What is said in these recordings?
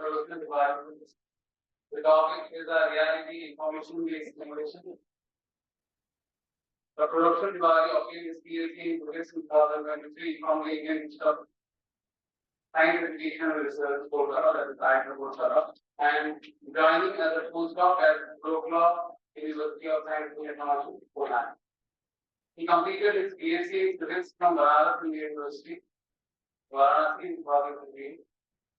production department. The topic is a reality information based simulation. The production department obtained its PhD in physics in 2023 from the Indian Institute of Science Education and Research, Kolkata, that is IIT Kolkata, and joining as a postdoc at Wroclaw University of Science and Technology, Poland. He completed his PhD in physics from Banaras Indian University, Varanasi in 2003.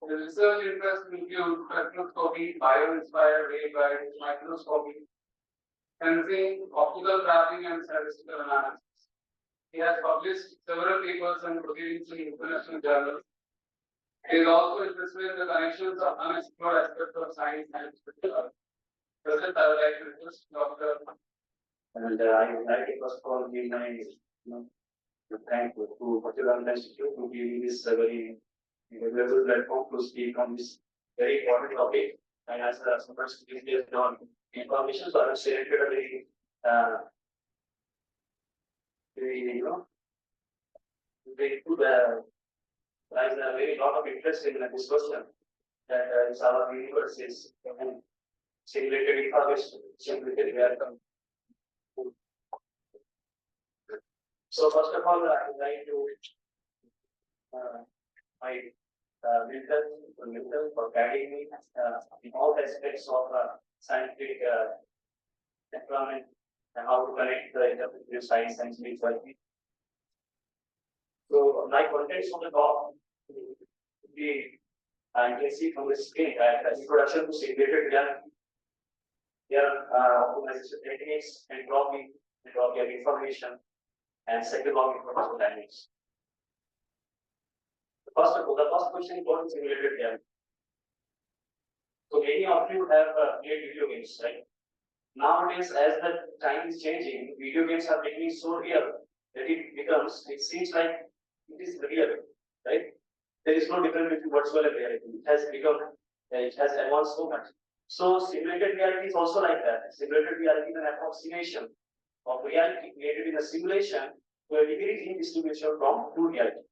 His research interests include spectroscopy, bio-inspired waveguides, microscopy, sensing, optical trapping, and statistical analysis. He has published several papers and proceedings in international journals. He is also interested in the connections of unexplored aspects of science and spirituality. Present, I would like to request Dr. And I would like to first of all give my thank you to Portugal Institute to give me this very valuable platform to speak on this very important topic. And as the first is on information, so I have selected a very very good. There is a very lot of interest in this question that is our universes and simulated information, simulated reality. So first of all, I would like to Milton for guiding me in all aspects of scientific employment and how to connect the interpretive science and spirituality. So my contents on the top will be, you can see from the screen, introduction to simulated reality. Here, optimization techniques, entropy of information, and second law of information dynamics. The first question is what is simulated reality. So many of you have played video games, right? Nowadays, as the time is changing, video games are becoming so real that it seems like it is real, right? There is no difference between virtual and reality. It has advanced so much. So simulated reality is also like that. Simulated reality is an approximation of reality created in a simulation to a degree in distribution from true reality.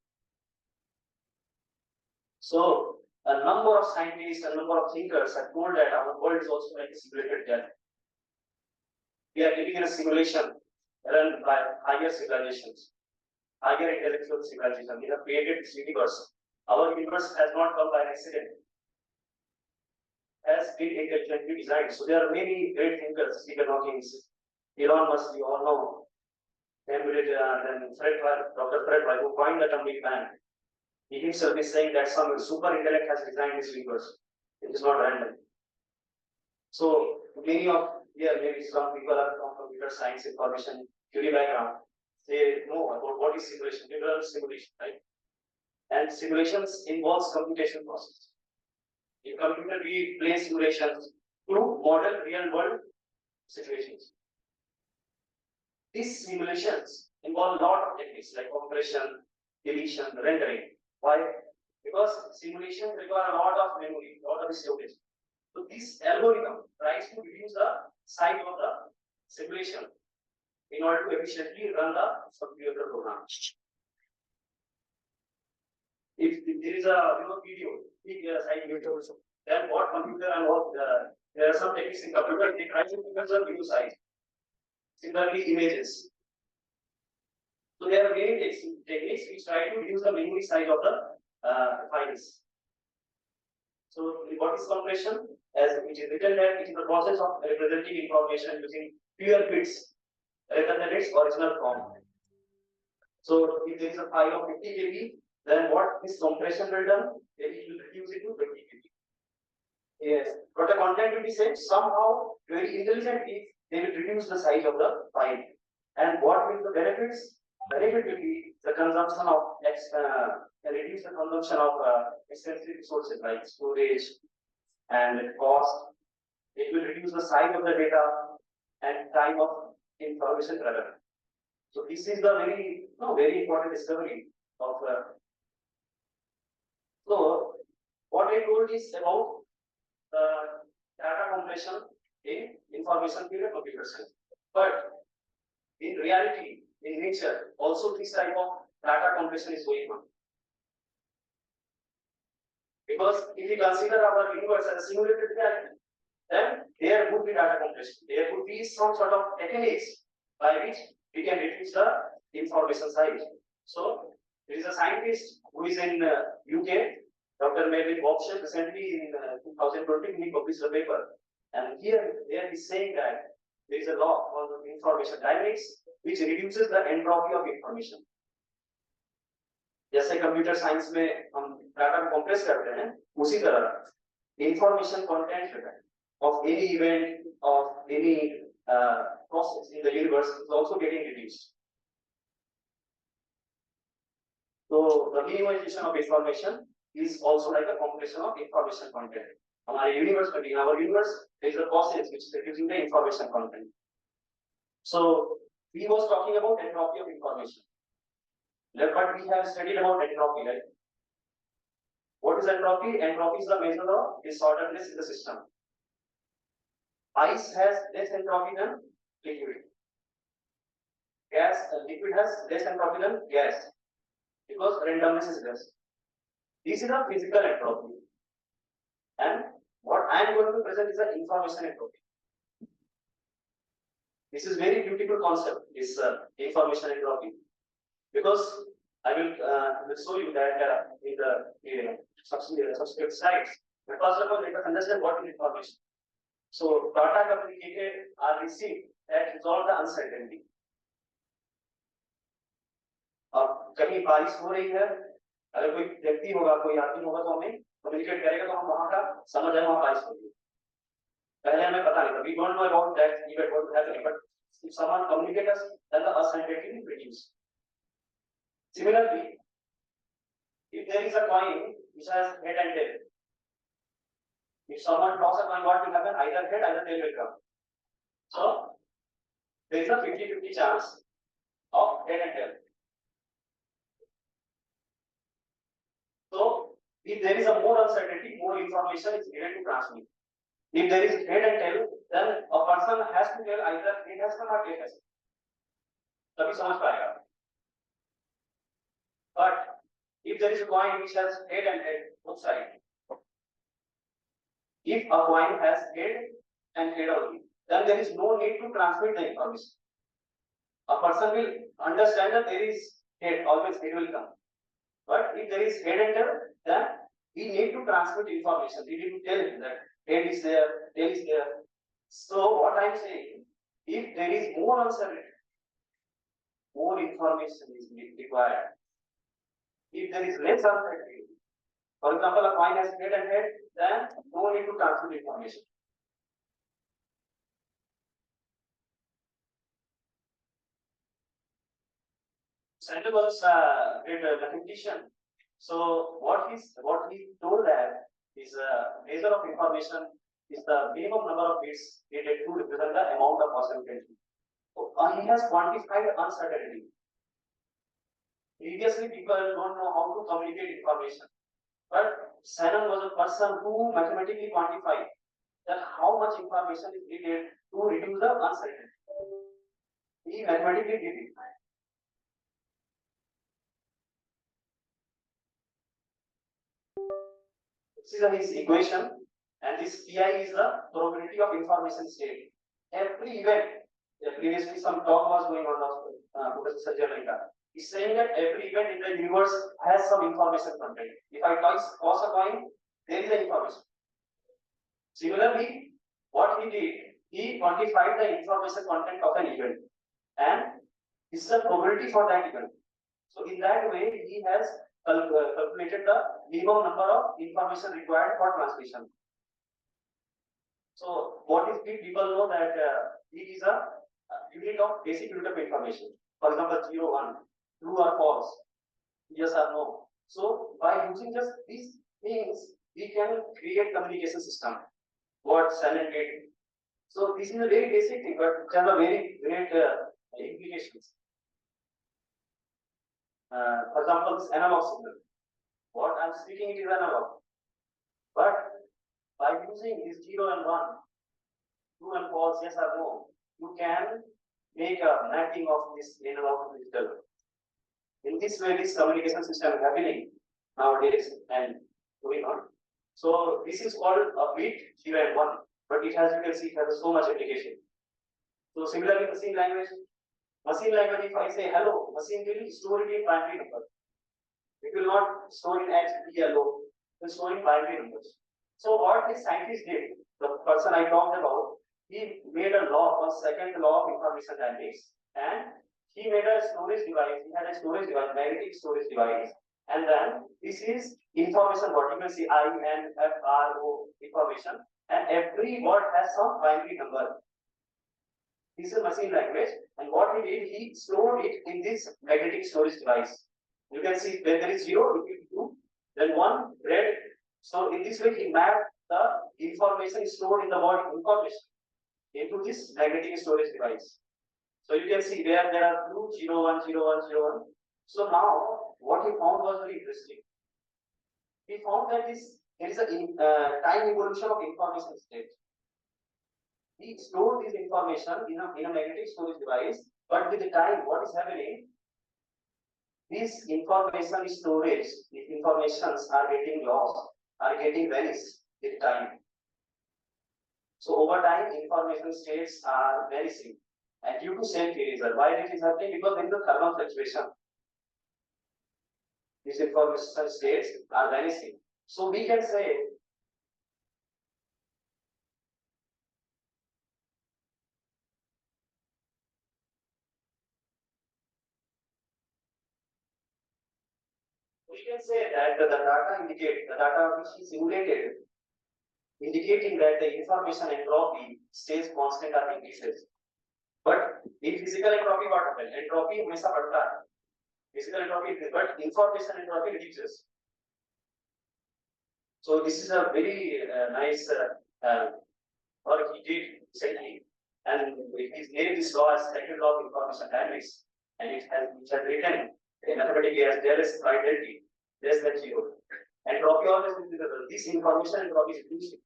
So a number of scientists, a number of thinkers have told that our world is also like a simulated reality. We are living in a simulation run by higher civilizations, higher intellectual civilizations. We have created this universe. Our universe has not come by accident. Has been intelligently designed. So there are many great thinkers, Stephen Hawking, Elon Musk, you all know. Then Dr. Fred Wright, who coined the term Big Bang. He himself is saying that some super intellect has designed this universe. It is not random. So maybe some people are from computer science, information theory background. They know about what is simulation. They learn simulation, right? And simulations involves computation process. In computer, we play simulations to model real world situations. These simulations involve a lot of techniques like compression, deletion, rendering. Why? Because simulations require a lot of memory, a lot of storage. So this algorithm tries to reduce the size of the simulation in order to efficiently run the computer program. If there is a video, then what computer and what there are some techniques in computer, they try to reduce the video size. Similarly, images. So there are many techniques which try to reduce the memory size of the files. So what is compression? As it is written there, it is the process of representing information using fewer bits rather than its original form. So if there is a file of 50 KB, then what this compression will do? It will reduce it to 20 KB. Yes, but the content will be same. Somehow, very intelligently, they will reduce the size of the file. And what will the benefits? Benefit will be the consumption of reduce the consumption of expensive resources like storage and cost. It will reduce the size of the data and time of information travel. So this is the very important discovery of. So what I told is about data compression in information theory computer science. But in reality, in nature, also this type of data compression is going on. Because if we consider our universe as a simulated reality, then there would be data compression. There would be some sort of techniques by which we can reduce the information size. So there is a scientist who is in UK, Dr. Melvin Bobshell, recently in 2020 he published a paper, and here is saying that there is a law called information dynamics which reduces the entropy of information. जैसे computer science में हम data को compress करते हैं, उसी तरह information content of any event, of any process in the universe is also getting reduced. So the minimization of information is also like a compression of information content. In our universe, there is a process which is reducing the information content. So we was talking about entropy of information. But we have studied about entropy, right? What is entropy? Entropy is the measure of disorderness in the system. Ice has less entropy than liquid. Liquid has less entropy than gas because randomness is less. This is a physical entropy. And what I am going to present is the information entropy. This is very beautiful concept, this information entropy, because I will show you that in the subsequent slides. But first of all, let us understand what is information. So data communicated are received that resolve the uncertainty. अब कहीं बारिश हो रही है, अगर कोई व्यक्ति होगा, कोई आदमी होगा तो हमें कम्युनिकेट करेगा तो हम वहां का समझ आए वहां बारिश हो रही है. पहले हमें पता नहीं था, we don't know about that event what happening, but if someone communicate us, then the uncertainty will reduce. Similarly, if there is a coin which has head and tail, if someone toss a coin, what will happen? Either head, either tail will come. So there is a 50-50 chance of head and tail. So if there is a more uncertainty, more information is needed to transmit. If there is head and tail, then a person has to tell either head has come or tail has come. तभी समझ पाएगा. But if there is a coin which has head and tail both sides, if a coin has head and tail only, then there is no need to transmit the information. A person will understand that there is head, always head will come. But if there is head and tail, then we need to transmit information. We need to tell him that head is there, tail is there. So what I am saying, if there is more uncertainty, more information is required. If there is less uncertainty, for example, a coin has head and head, then no need to transmit information. Sandoval's did a mathematician. So what he told that is a measure of information is the minimum number of bits needed to represent the amount of possibility. So he has quantified uncertainty. Previously, people don't know how to communicate information, but Shannon was a person who mathematically quantified that how much information is needed to reduce the uncertainty. He mathematically did it. This is his equation, and this Pi is the probability of information state. Every event, previously some talk was going on of Professor Sajjan. He's saying that every event in the universe has some information content. If I toss a coin, there is the information. Similarly, what he did, he quantified the information content of an event, and this is the probability for that event. So in that way, he has calculated the minimum number of information required for transmission. So what is bit? People know that it is a unit of basic unit of information. For example, 0, 1, true or false, yes or no. So by using just these things, we can create communication system. What Shannon did. So this is a very basic thing, but it has a very great implications. For example, this analog signal. What I'm speaking, it is analog. But by using this 0 and 1, true and false, yes or no, you can make a mapping of this analog to digital. In this way, this communication system is happening nowadays and going on. So this is called a bit 0 and 1, but it has, you can see, it has so much application. So similarly, machine language, if I say hello, machine will store it in binary number. It will not store it as hello, it will store in binary numbers. So what this scientist did, the person I talked about, he made a law, a second law of information dynamics, and he made a storage device. He had a storage device, magnetic storage device, and then this is information word. You can see INFRO information, and every word has some binary number. This is machine language, and what he did, he stored it in this magnetic storage device. You can see when there is 0, it will 2, then 1, red. So in this way, he mapped the information stored in the word information into this magnetic storage device. So you can see where there are 2, 0, 1, 0, 1, 0, 1. So now what he found was very interesting. He found that there is a time evolution of information state. He stored this information in a magnetic storage device, but with the time, what is happening? This information storage, these informations are getting lost, are getting vanished with time. So over time, information states are vanishing, and due to self-erasure. Why this is happening? Because there is a thermal fluctuation. These information states are vanishing. So we can say that the data which is simulated, indicating that the information entropy stays constant or increases. But in physical entropy, what happens? Entropy हमेशा बढ़ता है. Physical entropy, but information entropy reduces. So this is a very nice work he did recently, and his name is law as second law of information dynamics, and it has written mathematically as del is identity less than 0. Entropy always invisible. This information entropy is reducing.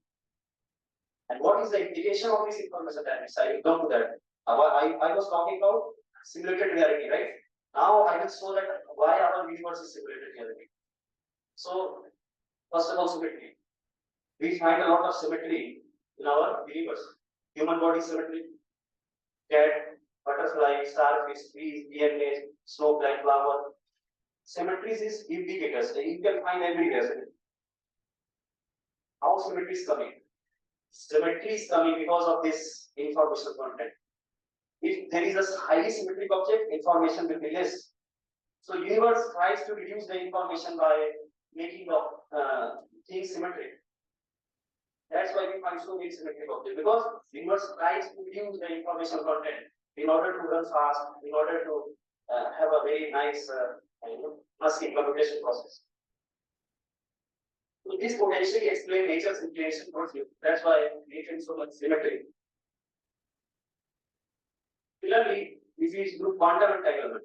And what is the implication of this information dynamics? I will come to that. I was talking about simulated reality, right? Now I will show that why our universe is simulated reality. So first of all, symmetry. We find a lot of symmetry in our universe. Human body symmetry, cat, butterfly, starfish, trees, DNA, snow, plant, flower. Symmetry is ubiquitous. You can find everywhere. How symmetry is coming? Symmetry is coming because of this information content. If there is a highly symmetric object, information will be less. So universe tries to reduce the information by making the things symmetric. That's why we find so many symmetric objects, because universe tries to reduce the information content in order to run fast, in order to have a very nice massive computation process. So this potentially explains nature's inclination towards you. That's why nature is so much symmetry. Similarly, if we do quantum entanglement.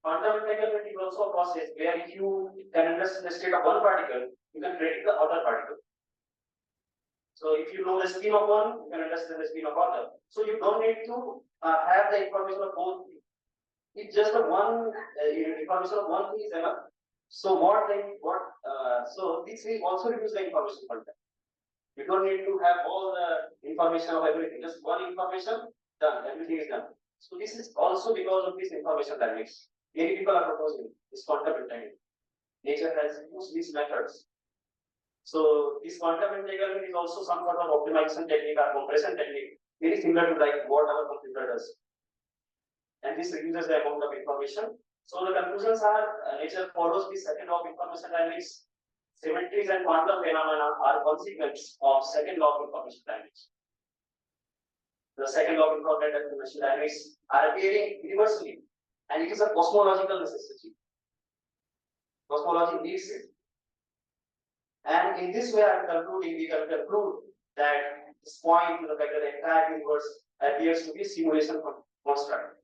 Quantum entanglement is also a process where if you can understand the state of one particle, you can predict the other particle. So if you know the spin of one, you can understand the spin of other. So you don't need to have the information of both. It's just a one information of one thing is enough. So so this will also reduce the information content. You don't need to have all the information of everything. Just one information, done. Everything is done. So this is also because of this information dynamics. Many people are proposing this quantum entanglement. Nature has used these methods. So this quantum entanglement is also some sort of optimization technique or compression technique, very similar to like what our computer does. And this reduces the amount of information. So the conclusions are nature follows the second law of information dynamics. Symmetries and quantum phenomena are consequence of second law of information dynamics. The second law of information dynamics are appearing universally, and it is a cosmological necessity. Cosmology needs it. And in this way, I am concluding, we can conclude that this point to the fact that the entire universe appears to be simulation construct.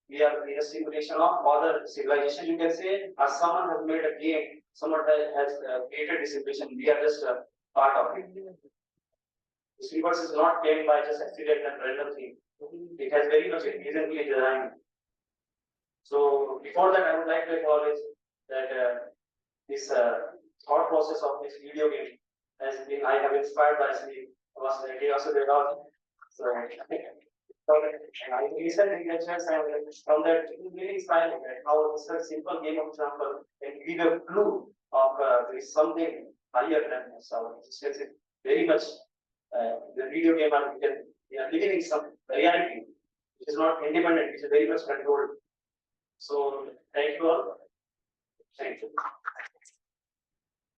We are in a simulation of other civilization, you can say, or someone has made a game, someone has created this simulation. We are just a part of it. This universe is not claimed by just accident and random thing. It has very much intelligently designed. So before that, I would like to acknowledge that this thought process of this video game has been, I have inspired by Sri was he also did all. So, I recently lectures and from that it really inspiring that how such simple game of example can give a clue of there is something higher than our existence. Is very much the video game and we can living in some reality which is not independent, which is very much controlled. So thank you all. Thank you.